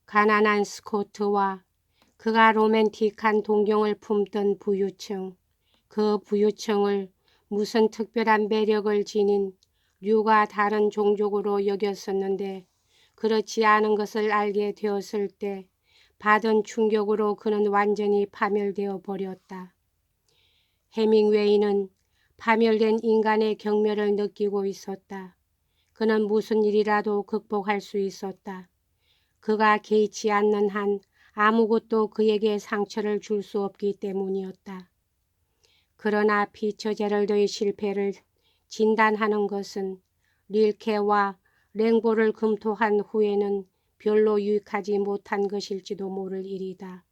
가난한 스코트와 그가 로맨틱한 동경을 품던 부유층, 그 부유층을 무슨 특별한 매력을 지닌 류가 다른 종족으로 여겼었는데 그렇지 않은 것을 알게 되었을 때 받은 충격으로 그는 완전히 파멸되어 버렸다. 해밍웨이는 파멸된 인간의 경멸을 느끼고 있었다. 그는 무슨 일이라도 극복할 수 있었다. 그가 개의치 않는 한 아무것도 그에게 상처를 줄 수 없기 때문이었다. 그러나 피처 제럴드의 실패를 진단하는 것은 릴케와 랭보를 검토한 후에는 별로 유익하지 못한 것일지도 모를 일이다.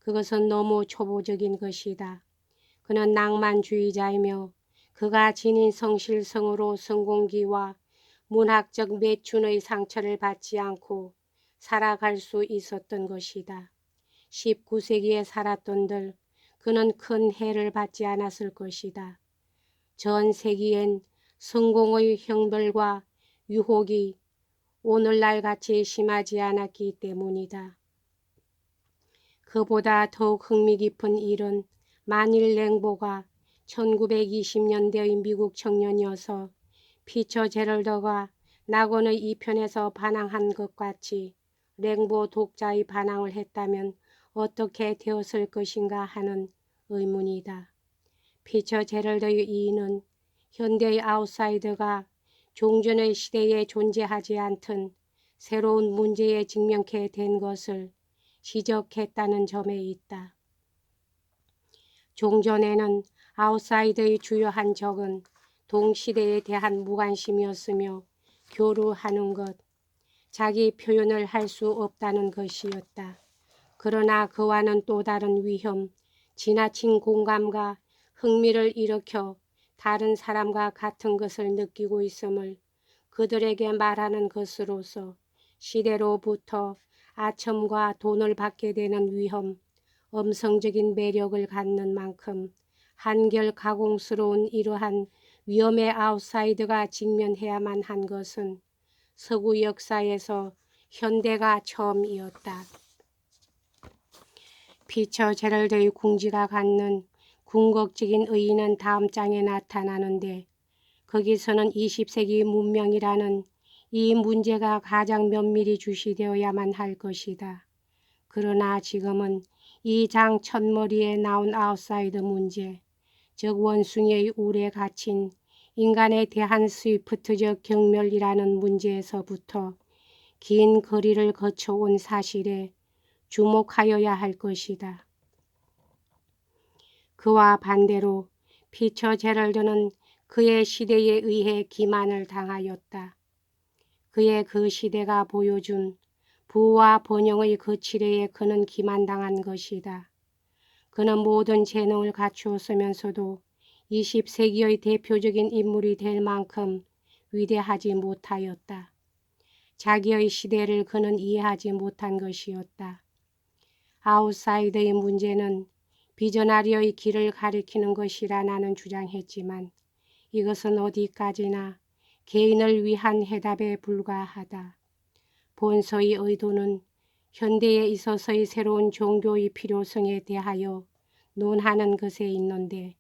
그것은 너무 초보적인 것이다. 그는 낭만주의자이며 그가 지닌 성실성으로 성공기와 문학적 매춘의 상처를 받지 않고 살아갈 수 있었던 것이다. 19세기에 살았던들 그는 큰 해를 받지 않았을 것이다. 전 세기엔 성공의 형벌과 유혹이 오늘날같이 심하지 않았기 때문이다. 그보다 더욱 흥미 깊은 일은 만일 랭보가 1920년대의 미국 청년이어서 피처 제럴더가 낙원의 이편에서 반항한 것 같이 랭보 독자의 반항을 했다면 어떻게 되었을 것인가 하는 의문이다. 피처 제럴드의 이인은 현대의 아웃사이더가 종전의 시대에 존재하지 않던 새로운 문제에 직면케 된 것을 지적했다는 점에 있다. 종전에는 아웃사이더의 주요한 적은 동시대에 대한 무관심이었으며 교류하는 것, 자기 표현을 할 수 없다는 것이었다. 그러나 그와는 또 다른 위험, 지나친 공감과 흥미를 일으켜 다른 사람과 같은 것을 느끼고 있음을 그들에게 말하는 것으로서 시대로부터 아첨과 돈을 받게 되는 위험, 엄성적인 매력을 갖는 만큼 한결 가공스러운 이러한 위험의 아웃사이드가 직면해야만 한 것은 서구 역사에서 현대가 처음이었다. 피처 제럴드의 궁지가 갖는 궁극적인 의의는 다음 장에 나타나는데 거기서는 20세기 문명이라는 이 문제가 가장 면밀히 주시되어야만 할 것이다. 그러나 지금은 이 장 첫머리에 나온 아웃사이드 문제, 즉 원숭이의 울에 갇힌 인간에 대한 스위프트적 경멸이라는 문제에서부터 긴 거리를 거쳐온 사실에 주목하여야 할 것이다. 그와 반대로 피처 제럴드는 그의 시대에 의해 기만을 당하였다. 그의 그 시대가 보여준 부와 번영의 거칠애에 그는 기만당한 것이다. 그는 모든 재능을 갖추었으면서도 20세기의 대표적인 인물이 될 만큼 위대하지 못하였다. 자기의 시대를 그는 이해하지 못한 것이었다. 아웃사이더의 문제는 비저나리의 길을 가리키는 것이라 나는 주장했지만 이것은 어디까지나 개인을 위한 해답에 불과하다. 본서의 의도는 현대에 있어서의 새로운 종교의 필요성에 대하여 논하는 것에 있는데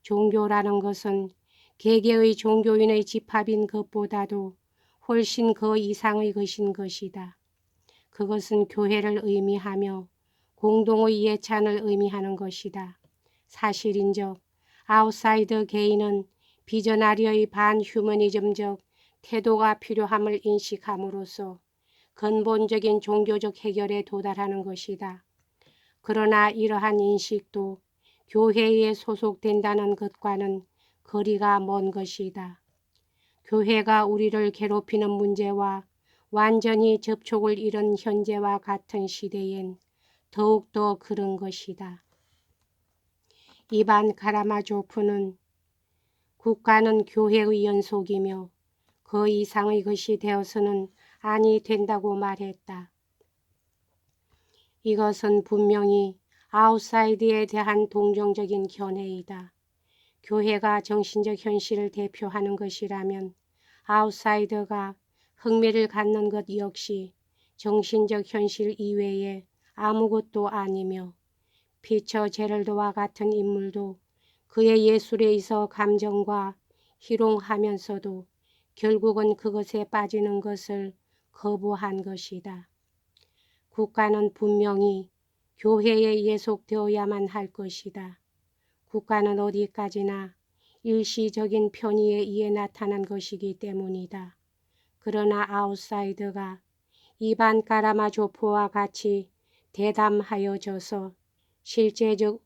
종교라는 것은 개개의 종교인의 집합인 것보다도 훨씬 그 이상의 것인 것이다. 그것은 교회를 의미하며 공동의 예찬을 의미하는 것이다. 사실인적 아웃사이더 개인은 비저나리의 반휴머니즘적 태도가 필요함을 인식함으로써 근본적인 종교적 해결에 도달하는 것이다. 그러나 이러한 인식도 교회에 소속된다는 것과는 거리가 먼 것이다. 교회가 우리를 괴롭히는 문제와 완전히 접촉을 잃은 현재와 같은 시대엔 더욱더 그런 것이다. 이반 카라마조프는 국가는 교회의 연속이며 그 이상의 것이 되어서는 아니 된다고 말했다. 이것은 분명히 아웃사이드에 대한 동정적인 견해이다. 교회가 정신적 현실을 대표하는 것이라면 아웃사이더가 흥미를 갖는 것 역시 정신적 현실 이외에 아무것도 아니며 피처 제럴드와 같은 인물도 그의 예술에 있어 감정과 희롱하면서도 결국은 그것에 빠지는 것을 거부한 것이다. 국가는 분명히 교회에 예속되어야만 할 것이다. 국가는 어디까지나 일시적인 편의에 의해 나타난 것이기 때문이다. 그러나 아웃사이더가 이반 까라마조프와 같이 대담하여져서 실제적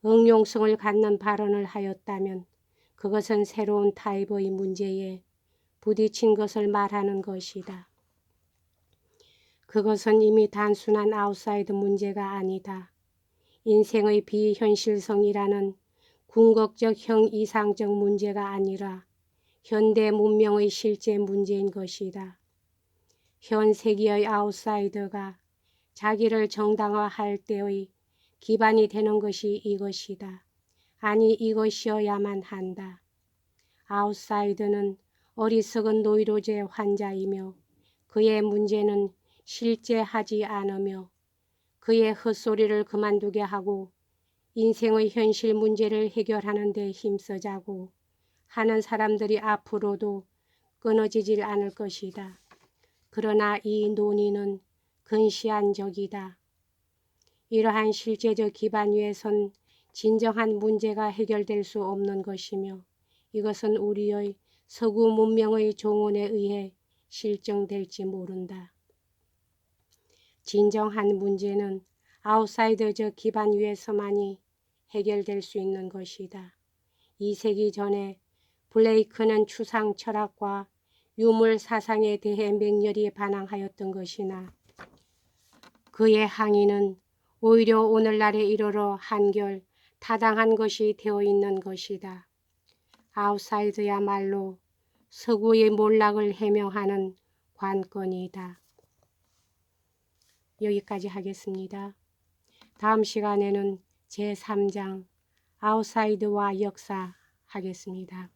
응용성을 갖는 발언을 하였다면 그것은 새로운 타입의 문제에 부딪힌 것을 말하는 것이다. 그것은 이미 단순한 아웃사이드 문제가 아니다. 인생의 비현실성이라는 궁극적 형이상적 문제가 아니라 현대 문명의 실제 문제인 것이다. 현 세기의 아웃사이더가 자기를 정당화할 때의 기반이 되는 것이 이것이다. 아니 이것이어야만 한다. 아웃사이더는 어리석은 노이로제 환자이며 그의 문제는 실제 하지 않으며 그의 헛소리를 그만두게 하고 인생의 현실 문제를 해결하는 데 힘쓰자고 하는 사람들이 앞으로도 끊어지질 않을 것이다. 그러나 이 논의는 근시안적이다. 이러한 실제적 기반 위에선 진정한 문제가 해결될 수 없는 것이며 이것은 우리의 서구 문명의 종언에 의해 실정될지 모른다. 진정한 문제는 아웃사이더적 기반 위에서만이 해결될 수 있는 것이다. 2세기 전에 블레이크는 추상 철학과 유물 사상에 대해 맹렬히 반항하였던 것이나 그의 항의는 오히려 오늘날에 이르러 한결 타당한 것이 되어 있는 것이다. 아웃사이더야말로 서구의 몰락을 해명하는 관건이다. 여기까지 하겠습니다. 다음 시간에는 제3장 아웃사이드와 역사 하겠습니다.